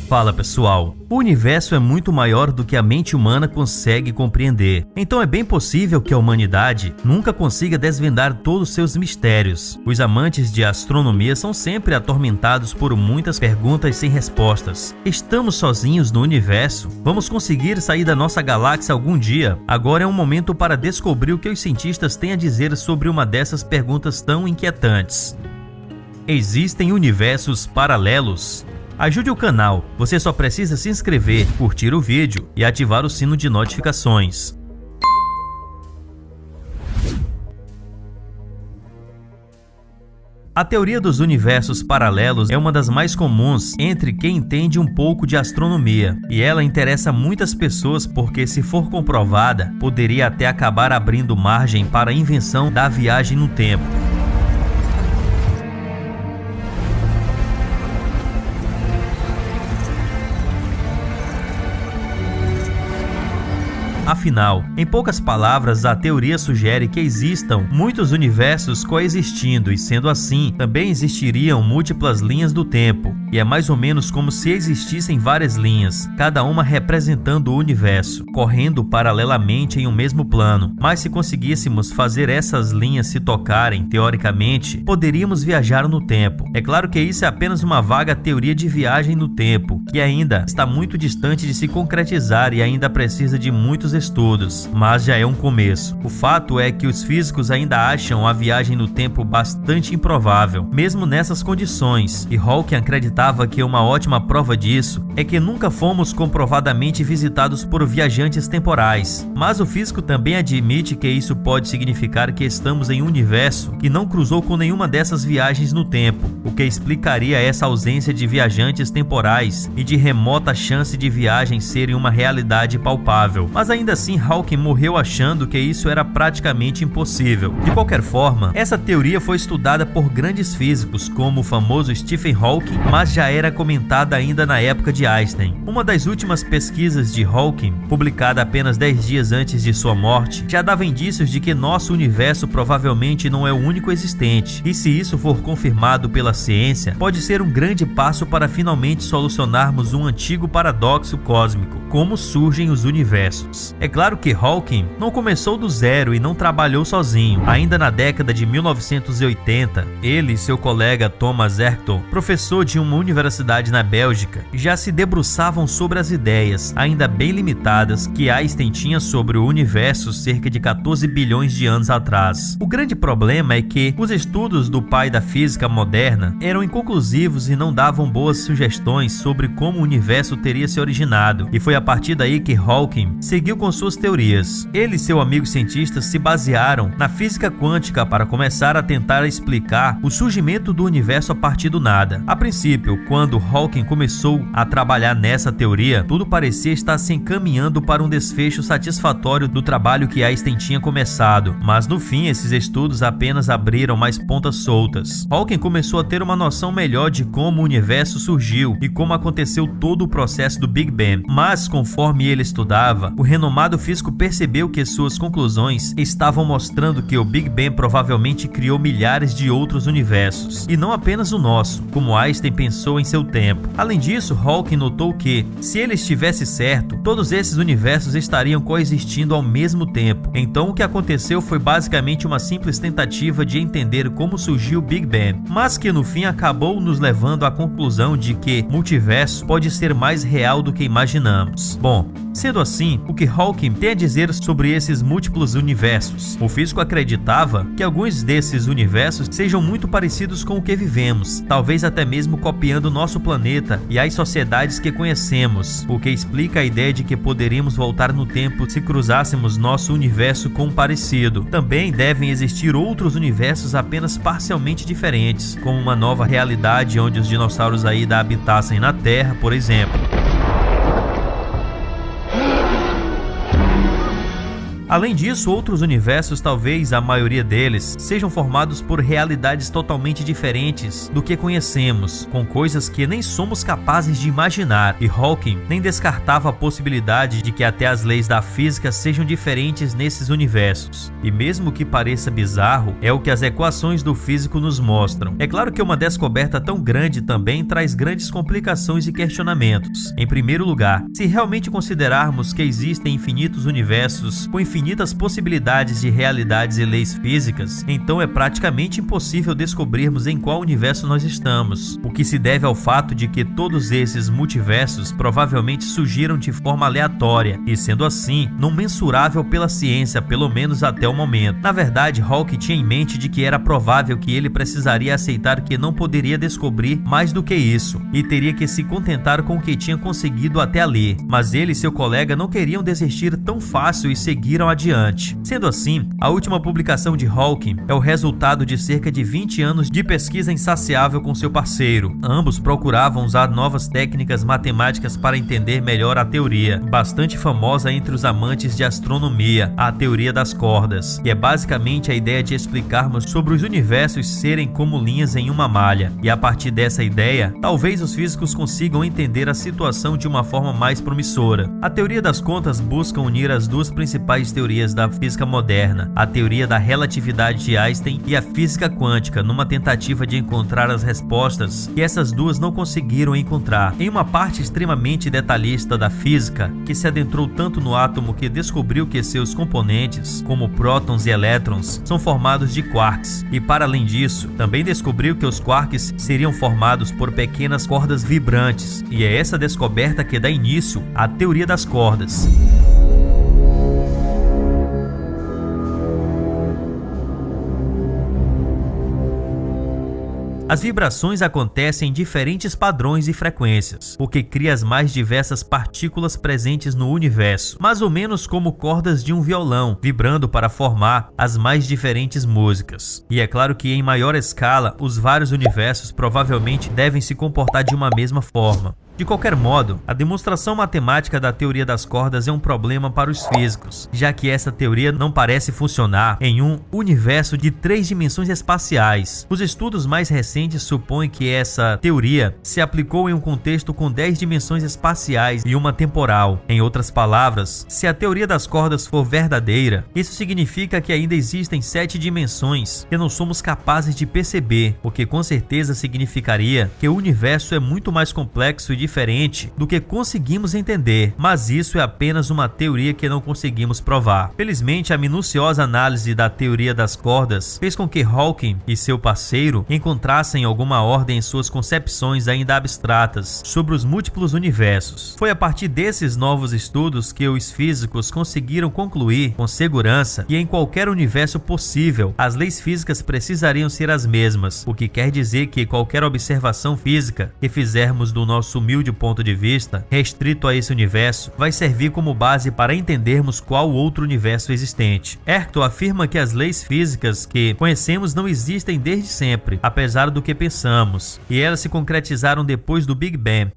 Fala pessoal, o universo é muito maior do que a mente humana consegue compreender, então é bem possível que a humanidade nunca consiga desvendar todos os seus mistérios. Os amantes de astronomia são sempre atormentados por muitas perguntas sem respostas. Estamos sozinhos no universo? Vamos conseguir sair da nossa galáxia algum dia? Agora é um momento para descobrir o que os cientistas têm a dizer sobre uma dessas perguntas tão inquietantes. Existem universos paralelos? Ajude o canal, você só precisa se inscrever, curtir o vídeo e ativar o sino de notificações. A teoria dos universos paralelos é uma das mais comuns entre quem entende um pouco de astronomia, e ela interessa muitas pessoas porque, se for comprovada, poderia até acabar abrindo margem para a invenção da viagem no tempo. Afinal, em poucas palavras, a teoria sugere que existam muitos universos coexistindo e, sendo assim, também existiriam múltiplas linhas do tempo. E é mais ou menos como se existissem várias linhas, cada uma representando o universo, correndo paralelamente em um mesmo plano. Mas se conseguíssemos fazer essas linhas se tocarem, teoricamente, poderíamos viajar no tempo. É claro que isso é apenas uma vaga teoria de viagem no tempo, que ainda está muito distante de se concretizar e ainda precisa de muitos estudos, mas já é um começo. O fato é que os físicos ainda acham a viagem no tempo bastante improvável, mesmo nessas condições, e Hawking acreditava que uma ótima prova disso é que nunca fomos comprovadamente visitados por viajantes temporais. Mas o físico também admite que isso pode significar que estamos em um universo que não cruzou com nenhuma dessas viagens no tempo, o que explicaria essa ausência de viajantes temporais e de remota chance de viagem serem uma realidade palpável. Mas ainda assim, Hawking morreu achando que isso era praticamente impossível. De qualquer forma, essa teoria foi estudada por grandes físicos como o famoso Stephen Hawking, mas já era comentada ainda na época de Einstein. Uma das últimas pesquisas de Hawking, publicada apenas 10 dias antes de sua morte, já dava indícios de que nosso universo provavelmente não é o único existente, e se isso for confirmado pela ciência, pode ser um grande passo para finalmente solucionarmos um antigo paradoxo cósmico: como surgem os universos. É claro que Hawking não começou do zero e não trabalhou sozinho. Ainda na década de 1980, ele e seu colega Thomas Erskine, professor de uma universidade na Bélgica, já se debruçavam sobre as ideias, ainda bem limitadas, que Einstein tinha sobre o universo cerca de 14 bilhões de anos atrás. O grande problema é que os estudos do pai da física moderna eram inconclusivos e não davam boas sugestões sobre como o universo teria se originado, e foi a partir daí que Hawking seguiu com suas teorias. Ele e seu amigo cientista se basearam na física quântica para começar a tentar explicar o surgimento do universo a partir do nada. A princípio, quando Hawking começou a trabalhar nessa teoria, tudo parecia estar se encaminhando para um desfecho satisfatório do trabalho que Einstein tinha começado, mas no fim esses estudos apenas abriram mais pontas soltas. Hawking começou a ter uma noção melhor de como o universo surgiu e como aconteceu todo o processo do Big Bang, mas conforme ele estudava, o renomado físico percebeu que suas conclusões estavam mostrando que o Big Bang provavelmente criou milhares de outros universos, e não apenas o nosso, como Einstein pensou em seu tempo. Além disso, Hawking notou que, se ele estivesse certo, todos esses universos estariam coexistindo ao mesmo tempo. Então o que aconteceu foi basicamente uma simples tentativa de entender como surgiu o Big Bang, mas que no fim acabou nos levando à conclusão de que multiverso pode ser mais real do que imaginamos. Bom, sendo assim, o que Hawking tem a dizer sobre esses múltiplos universos? O físico acreditava que alguns desses universos sejam muito parecidos com o que vivemos, talvez até mesmo copiando nosso planeta e as sociedades que conhecemos, o que explica a ideia de que poderíamos voltar no tempo se cruzássemos nosso universo com um parecido. Também devem existir outros universos apenas parcialmente diferentes, como uma nova realidade onde os dinossauros ainda habitassem na Terra, por exemplo. Além disso, outros universos, talvez a maioria deles, sejam formados por realidades totalmente diferentes do que conhecemos, com coisas que nem somos capazes de imaginar, e Hawking nem descartava a possibilidade de que até as leis da física sejam diferentes nesses universos. E mesmo que pareça bizarro, é o que as equações do físico nos mostram. É claro que uma descoberta tão grande também traz grandes complicações e questionamentos. Em primeiro lugar, se realmente considerarmos que existem infinitos universos com infinitas possibilidades de realidades e leis físicas, então é praticamente impossível descobrirmos em qual universo nós estamos, o que se deve ao fato de que todos esses multiversos provavelmente surgiram de forma aleatória e, sendo assim, não mensurável pela ciência, pelo menos até o momento. Na verdade, Hawking tinha em mente de que era provável que ele precisaria aceitar que não poderia descobrir mais do que isso e teria que se contentar com o que tinha conseguido até ali, mas ele e seu colega não queriam desistir tão fácil e seguiram adiante. Sendo assim, a última publicação de Hawking é o resultado de cerca de 20 anos de pesquisa insaciável com seu parceiro. Ambos procuravam usar novas técnicas matemáticas para entender melhor a teoria, bastante famosa entre os amantes de astronomia, a teoria das cordas, que é basicamente a ideia de explicarmos sobre os universos serem como linhas em uma malha. E a partir dessa ideia, talvez os físicos consigam entender a situação de uma forma mais promissora. A teoria das contas busca unir as duas principais teorias da física moderna, a teoria da relatividade de Einstein e a física quântica, numa tentativa de encontrar as respostas que essas duas não conseguiram encontrar. Em uma parte extremamente detalhista da física, que se adentrou tanto no átomo que descobriu que seus componentes, como prótons e elétrons, são formados de quarks, e para além disso, também descobriu que os quarks seriam formados por pequenas cordas vibrantes, e é essa descoberta que dá início à teoria das cordas. As vibrações acontecem em diferentes padrões e frequências, o que cria as mais diversas partículas presentes no universo, mais ou menos como cordas de um violão, vibrando para formar as mais diferentes músicas. E é claro que em maior escala, os vários universos provavelmente devem se comportar de uma mesma forma. De qualquer modo, a demonstração matemática da teoria das cordas é um problema para os físicos, já que essa teoria não parece funcionar em um universo de 3 dimensões espaciais. Os estudos mais recentes supõem que essa teoria se aplicou em um contexto com 10 dimensões espaciais e uma temporal. Em outras palavras, se a teoria das cordas for verdadeira, isso significa que ainda existem 7 dimensões que não somos capazes de perceber, o que com certeza significaria que o universo é muito mais complexo e diferente do que conseguimos entender, mas isso é apenas uma teoria que não conseguimos provar. Felizmente, a minuciosa análise da teoria das cordas fez com que Hawking e seu parceiro encontrassem alguma ordem em suas concepções ainda abstratas sobre os múltiplos universos. Foi a partir desses novos estudos que os físicos conseguiram concluir com segurança que em qualquer universo possível, as leis físicas precisariam ser as mesmas, o que quer dizer que qualquer observação física que fizermos do nosso humilde ponto de vista, restrito a esse universo, vai servir como base para entendermos qual outro universo existente. Herto afirma que as leis físicas que conhecemos não existem desde sempre, apesar do que pensamos, e elas se concretizaram depois do Big Bang.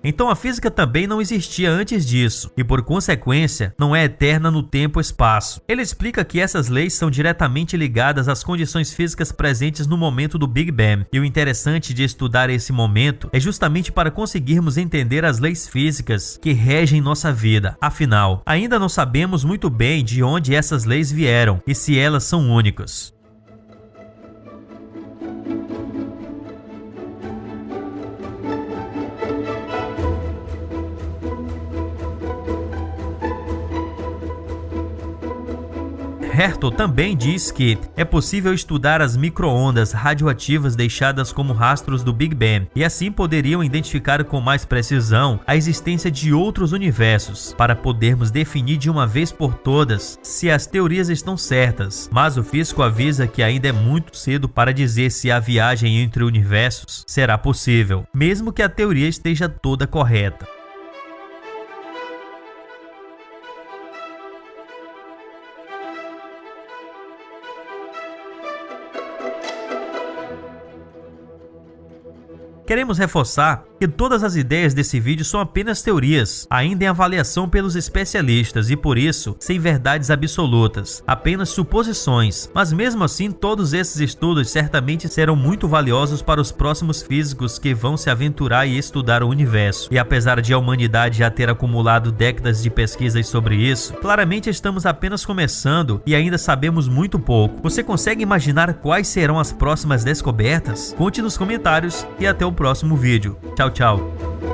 Então a física também não existia antes disso e, por consequência, não é eterna no tempo e espaço. Ele explica que essas leis são diretamente ligadas às condições físicas presentes no momento do Big Bang. E o interessante de estudar esse momento é justamente para conseguirmos entender as leis físicas que regem nossa vida. Afinal, ainda não sabemos muito bem de onde essas leis vieram e se elas são únicas. Herto também diz que é possível estudar as micro-ondas radioativas deixadas como rastros do Big Bang, e assim poderiam identificar com mais precisão a existência de outros universos, para podermos definir de uma vez por todas se as teorias estão certas. Mas o físico avisa que ainda é muito cedo para dizer se a viagem entre universos será possível, mesmo que a teoria esteja toda correta. Queremos reforçar que todas as ideias desse vídeo são apenas teorias, ainda em avaliação pelos especialistas e por isso, sem verdades absolutas, apenas suposições, mas mesmo assim todos esses estudos certamente serão muito valiosos para os próximos físicos que vão se aventurar e estudar o universo. E apesar de a humanidade já ter acumulado décadas de pesquisas sobre isso, claramente estamos apenas começando e ainda sabemos muito pouco. Você consegue imaginar quais serão as próximas descobertas? Conte nos comentários e até o próximo vídeo. Tchau, tchau.